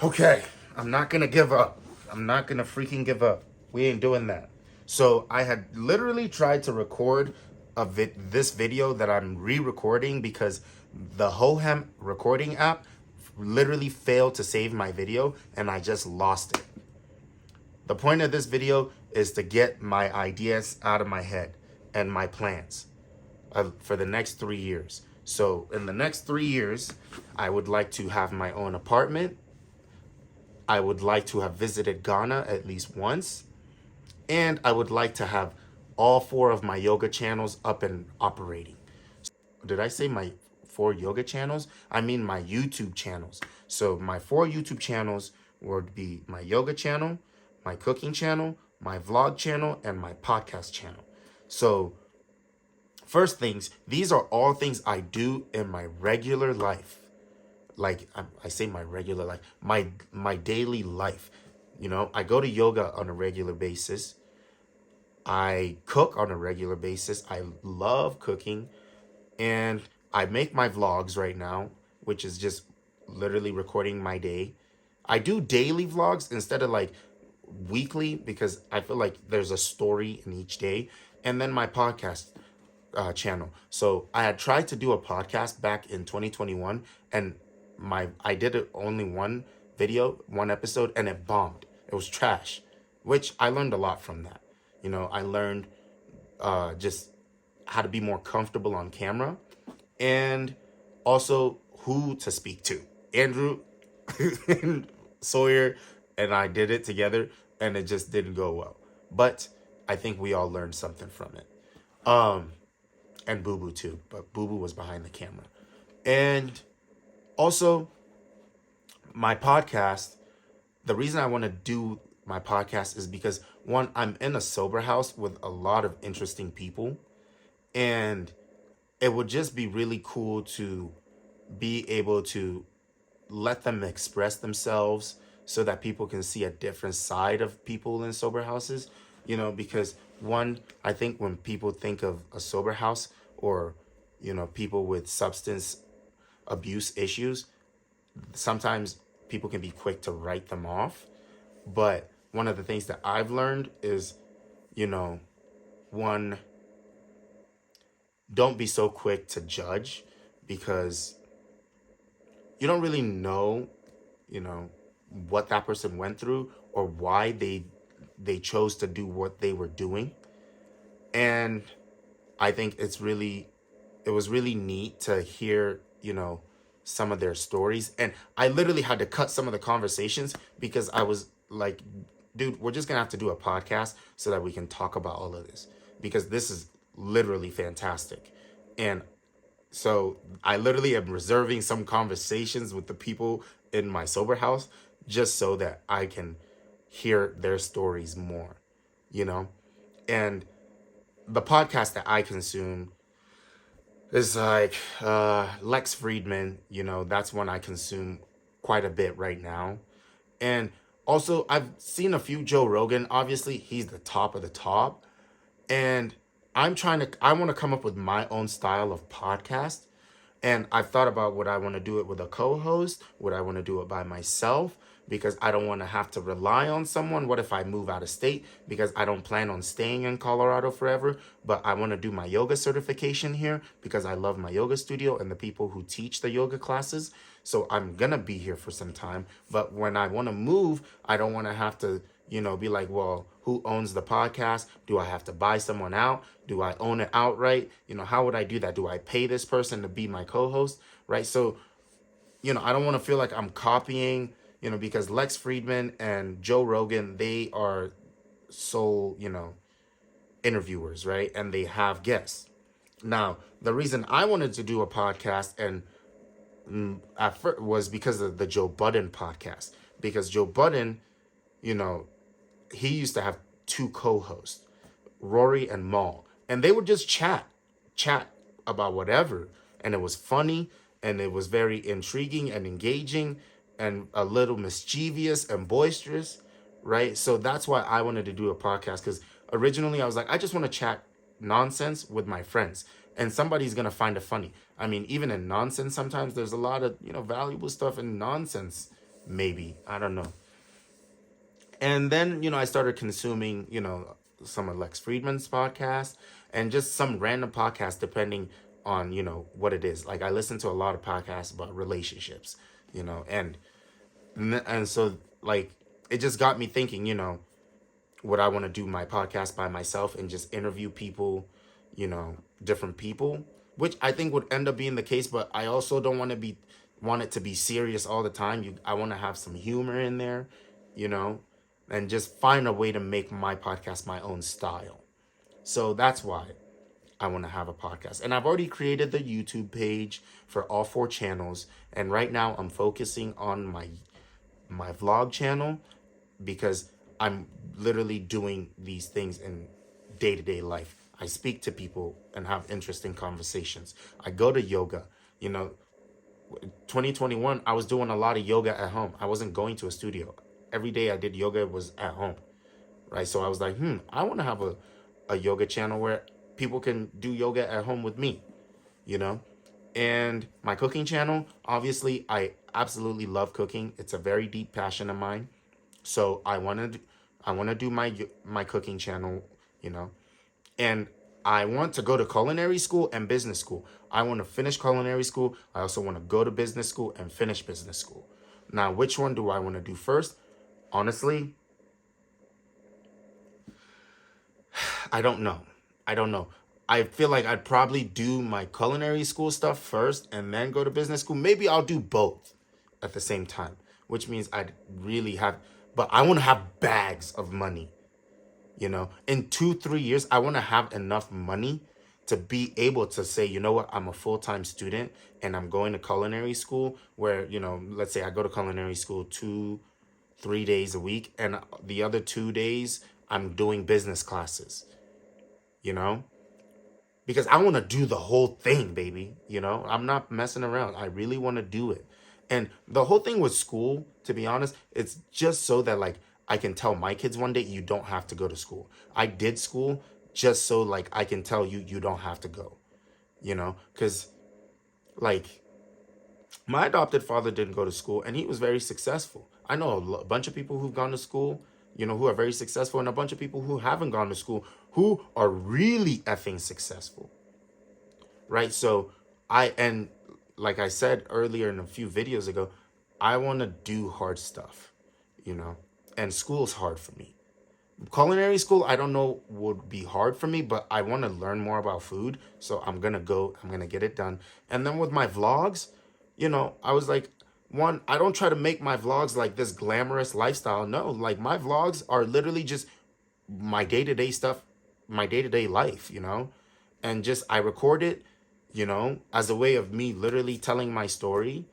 Okay, I'm not gonna give up. I'm not gonna freaking give up. We ain't doing that. So I had literally tried to record this video that I'm re-recording because the Hohem recording app literally failed to save my video and I just lost it. The point of this video is to get my ideas out of my head and my plans for the next 3 years. So in the next 3 years, I would like to have my own apartment. I would like to have visited Ghana at least once. And I would like to have all 4 of my yoga channels up and operating. Did I say my 4 yoga channels? I mean my YouTube channels. So my 4 YouTube channels would be my yoga channel, my cooking channel, my vlog channel, and my podcast channel. So first things, these are all things I do in my regular life. Like I say my regular life, my daily life. You know, I go to yoga on a regular basis. I cook on a regular basis. I love cooking. And I make my vlogs right now, which is just literally recording my day. I do daily vlogs instead of like weekly because I feel like there's a story in each day. And then my podcast channel. So I had tried to do a podcast back in 2021 and I did it only one video, one episode, and it bombed. It was trash, which I learned a lot from that. You know, I learned just how to be more comfortable on camera and also who to speak to. Andrew and Sawyer and I did it together and it just didn't go well. But I think we all learned something from it. And Boo Boo too, but Boo Boo was behind the camera. And also, my podcast, the reason I want to do my podcast is because, one, I'm in a sober house with a lot of interesting people. And it would just be really cool to be able to let them express themselves so that people can see a different side of people in sober houses. You know, because one, I think when people think of a sober house or, you know, people with substance abuse issues, sometimes people can be quick to write them off. But one of the things that I've learned is, you know, one, don't be so quick to judge because you don't really know, you know, what that person went through or why they chose to do what they were doing. And I think it was really neat to hear, you know, some of their stories. And I literally had to cut some of the conversations because I was like, dude, we're just gonna have to do a podcast so that we can talk about all of this because this is literally fantastic. And so I literally am reserving some conversations with the people in my sober house just so that I can hear their stories more, you know? And the podcast that I consume is like Lex Friedman, you know, that's one I consume quite a bit right now. And also I've seen a few Joe Rogan. Obviously, he's the top of the top. And I want to come up with my own style of podcast. And I've thought about would I want to do it with a co-host? Would I want to do it by myself? Because I don't want to have to rely on someone. What if I move out of state? Because I don't plan on staying in Colorado forever, but I want to do my yoga certification here because I love my yoga studio and the people who teach the yoga classes. So I'm going to be here for some time. But when I want to move, I don't want to have to, you know, be like, well, who owns the podcast? Do I have to buy someone out? Do I own it outright? You know, how would I do that? Do I pay this person to be my co-host? Right? So, you know, I don't want to feel like I'm copying, you know, because Lex Friedman and Joe Rogan, they are sole, you know, interviewers, right? And they have guests. Now, the reason I wanted to do a podcast and at first was because of the Joe Budden podcast. Because Joe Budden, you know, he used to have 2 co-hosts, Rory and Maul, and they would just chat about whatever, and it was funny, and it was very intriguing and engaging, and a little mischievous and boisterous, right? So that's why I wanted to do a podcast, because originally I was like, I just want to chat nonsense with my friends, and somebody's gonna find it funny. I mean, even in nonsense, sometimes there's a lot of, you know, valuable stuff in nonsense, maybe, I don't know. And then, I started consuming, some of Lex Friedman's podcast and just some random podcasts depending on, what it is. Like I listen to a lot of podcasts about relationships, and so like it just got me thinking, would I want to do my podcast by myself and just interview people, different people, which I think would end up being the case, but I also don't want it to be serious all the time. I want to have some humor in there, you know, and just find a way to make my podcast my own style. So that's why I want to have a podcast. And I've already created the YouTube page for all 4 channels, and right now I'm focusing on my vlog channel because I'm literally doing these things in day-to-day life. I speak to people and have interesting conversations. I go to yoga. 2021, I was doing a lot of yoga at home. I wasn't going to a studio. Every day I did yoga was at home, right? So I was like, I want to have a yoga channel where people can do yoga at home with me, you know? And my cooking channel, obviously, I absolutely love cooking. It's a very deep passion of mine. So I want to do my cooking channel, you know, and I want to go to culinary school and business school. I want to finish culinary school. I also want to go to business school and finish business school. Now, which one do I want to do first? Honestly, I don't know. I don't know. I feel like I'd probably do my culinary school stuff first and then go to business school. Maybe I'll do both at the same time, which means I'd really have, but I want to have bags of money. In 2-3 years, I want to have enough money to be able to say, you know what, I'm a full-time student and I'm going to culinary school where, let's say I go to culinary school 2-3 days a week, and the other 2 days I'm doing business classes, you know, because I want to do the whole thing, baby. I'm not messing around. I really want to do it. And the whole thing with school, to be honest, it's just so that like I can tell my kids one day, you don't have to go to school. I did school just so like I can tell you don't have to go, because like my adopted father didn't go to school and he was very successful. I know a bunch of people who've gone to school, who are very successful, and a bunch of people who haven't gone to school who are really effing successful, right? So and like I said earlier in a few videos ago, I want to do hard stuff, and school's hard for me. Culinary school, I don't know, would be hard for me, but I want to learn more about food. So I'm going to get it done. And then with my vlogs, I was like, one, I don't try to make my vlogs like this glamorous lifestyle. No, like my vlogs are literally just my day-to-day stuff, my day-to-day life, and just I record it, as a way of me literally telling my story.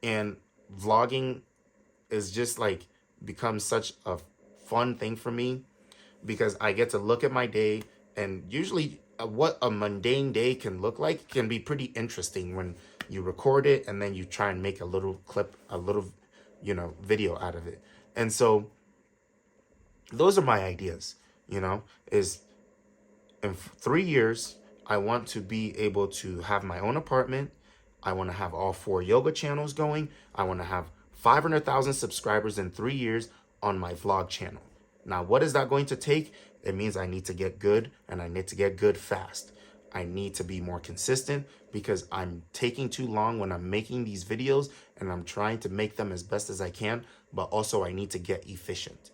And vlogging is just like become such a fun thing for me because I get to look at my day, and usually what a mundane day can look like can be pretty interesting when you record it and then you try and make a little clip, a little, video out of it. And so those are my ideas, is in 3 years, I want to be able to have my own apartment. I want to have all 4 yoga channels going. I want to have 500,000 subscribers in 3 years on my vlog channel. Now, what is that going to take? It means I need to get good, and I need to get good fast. I need to be more consistent because I'm taking too long when I'm making these videos, and I'm trying to make them as best as I can, but also I need to get efficient.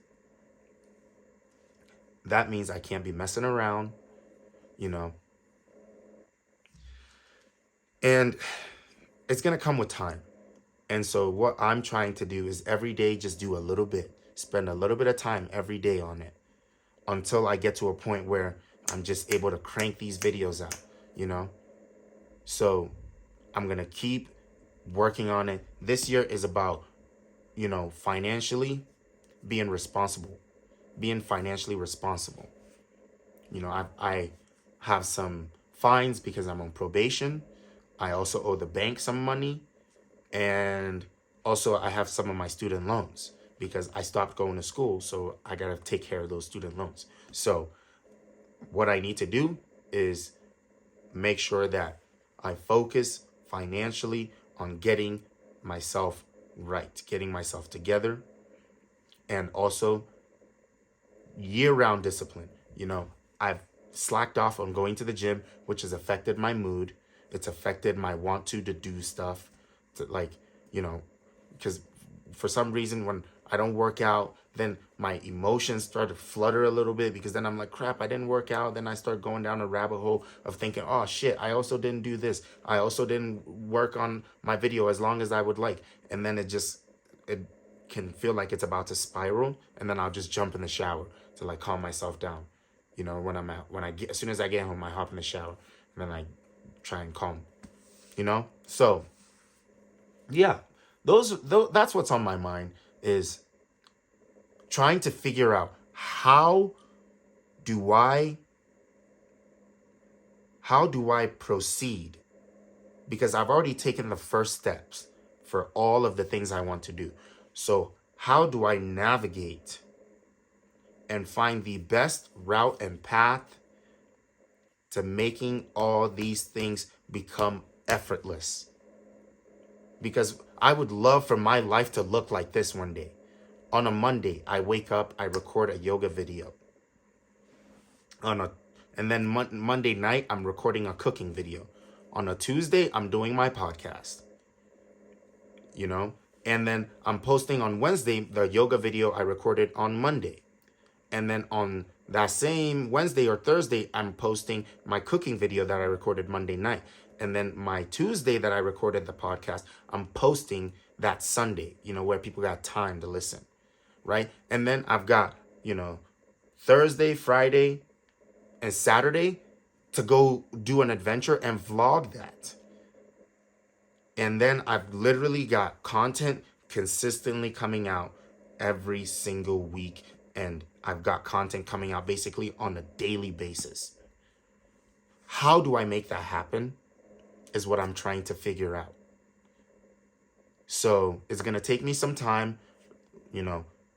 That means I can't be messing around, and it's going to come with time. And so what I'm trying to do is every day just do a little bit, spend a little bit of time every day on it until I get to a point where I'm just able to crank these videos out, So I'm going to keep working on it. This year is about, financially being responsible, being financially responsible. I have some fines because I'm on probation. I also owe the bank some money. And also I have some of my student loans because I stopped going to school. So I got to take care of those student loans. So what I need to do is make sure that I focus financially on getting myself right, getting myself together, and also year-round discipline. I've slacked off on going to the gym, which has affected my mood. It's affected my want to do stuff, to like, because for some reason when I don't work out, then my emotions start to flutter a little bit, because then I'm like, crap, I didn't work out. Then I start going down a rabbit hole of thinking, oh shit, I also didn't do this. I also didn't work on my video as long as I would like. And then it can feel like it's about to spiral, and then I'll just jump in the shower to like calm myself down. As soon as I get home, I hop in the shower, and then I try and calm, So yeah, that's what's on my mind, is trying to figure out how do I proceed, because I've already taken the first steps for all of the things I want to do. So how do I navigate and find the best route and path to making all these things become effortless? Because I would love for my life to look like this one day. On a Monday, I wake up, I record a yoga video. And then Monday night, I'm recording a cooking video. On a Tuesday, I'm doing my podcast. And then I'm posting on Wednesday the yoga video I recorded on Monday. And then on that same Wednesday or Thursday, I'm posting my cooking video that I recorded Monday night. And then my Tuesday that I recorded the podcast, I'm posting that Sunday, where people got time to listen, right? And then I've got, Thursday, Friday, and Saturday to go do an adventure and vlog that. And then I've literally got content consistently coming out every single week. And I've got content coming out basically on a daily basis. How do I make that happen is what I'm trying to figure out. So it's going to take me some time.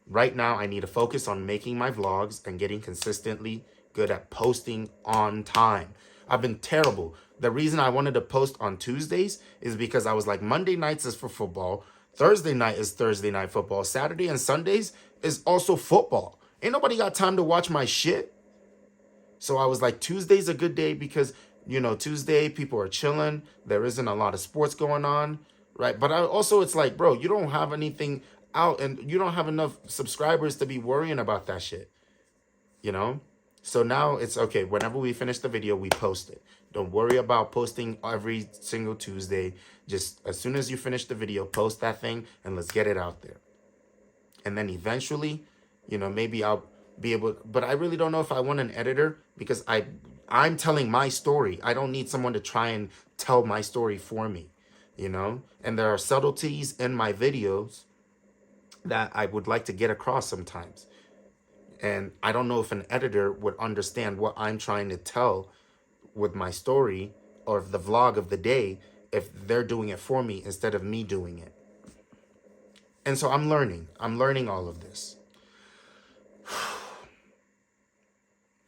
Right now I need to focus on making my vlogs and getting consistently good at posting on time. I've been terrible. The reason I wanted to post on Tuesdays is because I was like, Monday nights is for football. Thursday night is Thursday night football. Saturday and Sundays is also football. Ain't nobody got time to watch my shit. So I was like, Tuesday's a good day because, Tuesday people are chilling. There isn't a lot of sports going on, right? But it's like, bro, you don't have anything out and you don't have enough subscribers to be worrying about that shit, So now it's okay. Whenever we finish the video, we post it. Don't worry about posting every single Tuesday. Just as soon as you finish the video, post that thing and let's get it out there. And then eventually, maybe I'll be able, but I really don't know if I want an editor, because I'm telling my story. I don't need someone to try and tell my story for me, And there are subtleties in my videos that I would like to get across sometimes. And I don't know if an editor would understand what I'm trying to tell with my story or the vlog of the day if they're doing it for me instead of me doing it. And so I'm learning all of this.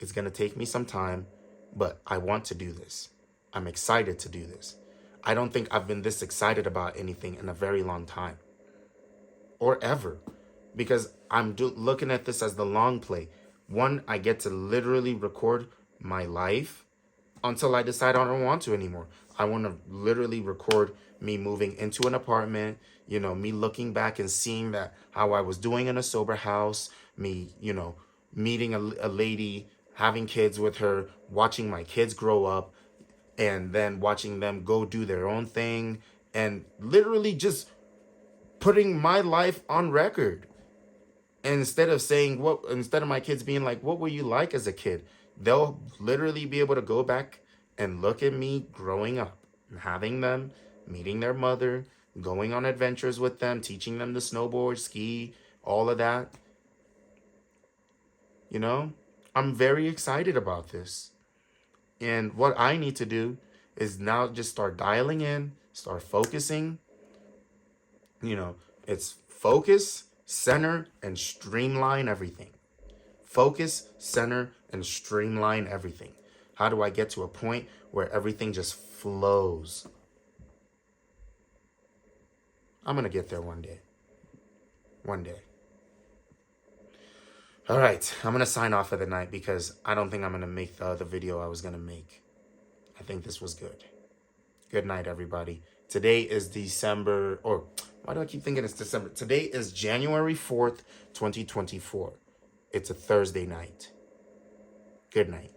It's going to take me some time, but I want to do this. I'm excited to do this. I don't think I've been this excited about anything in a very long time. Or ever. Because I'm looking at this as the long play. One, I get to literally record my life until I decide I don't want to anymore. I want to literally record me moving into an apartment, me looking back and seeing that how I was doing in a sober house, me, meeting a lady, having kids with her, watching my kids grow up, and then watching them go do their own thing, and literally just putting my life on record. And instead of my kids being like, what were you like as a kid? They'll literally be able to go back and look at me growing up, having them, meeting their mother, going on adventures with them, teaching them to snowboard, ski, all of that. I'm very excited about this. And what I need to do is now just start dialing in, start focusing. It's focus, center, and streamline everything. Focus, center, and streamline everything. How do I get to a point where everything just flows? I'm going to get there one day. One day. All right, I'm going to sign off for the night because I don't think I'm going to make the other video I was going to make. I think this was good. Good night, everybody. Today is December, or why do I keep thinking it's December? Today is January 4th, 2024. It's a Thursday night. Good night.